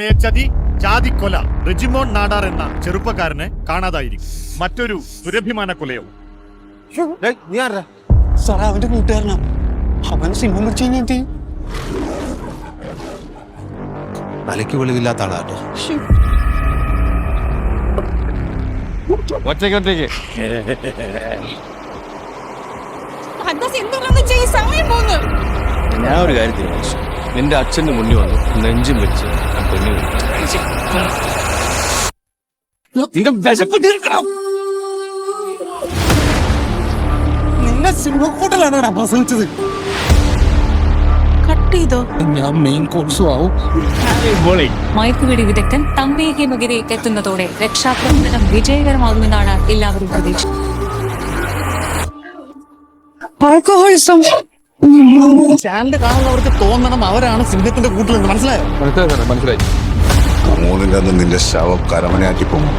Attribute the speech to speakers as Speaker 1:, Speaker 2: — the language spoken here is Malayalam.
Speaker 1: ചതി ജാതിക്കൊല റെജിമോൻ നാടാർ എന്ന ചെറുപ്പക്കാരനെ കാണാതായിരിക്കും. മറ്റൊരു ദുരഭിമാന കൊലയോ?
Speaker 2: സാറേ അവന്റെ കൂട്ടുകാരനാ. അവൻ സിനിമ പിടിച്ചു കഴിഞ്ഞിട്ട്
Speaker 3: തലയ്ക്ക് വെളിവില്ലാത്ത ആളാട്ടോ.
Speaker 4: ഒറ്റയ്ക്ക് ഞാൻ ഒരു കാര്യം തീരുമാനിച്ചു. നിന്റെ അച്ഛന്റെ മുന്നിൽ വന്നു നെഞ്ചും വെച്ച് ഞാൻ പെണ്ണു നിന്റെ വിശപ്പ് തീർക്കണം.
Speaker 2: നിന്നെ സിനിമ കൂട്ടലാണ് പ്രസവിച്ചത്.
Speaker 5: കട്ട് ചെയ്തോ?
Speaker 2: ഞാൻ മെയിൻ കോഴ്സും ആവും.
Speaker 5: മയക്കുവെടി വിദഗ്ധൻ തമ്പേഹി മകരേക്ക് എത്തുന്നതോടെ രക്ഷാപ്രവർത്തനം വിജയകരമാകുമെന്നാണ് എല്ലാവരും പ്രതീക്ഷിച്ചത്.
Speaker 2: ചാനൽ കാണുന്നവർക്ക് തോന്നണം അവരാണ് സിംഹത്തിന്റെ കൂട്ടിലെന്ന്. മനസ്സിലായോ?
Speaker 4: മനസ്സിലായി.
Speaker 3: മൂന്നിന്റെ അന്ന് നിന്റെ ശവം കരമനയാറ്റി പോകും.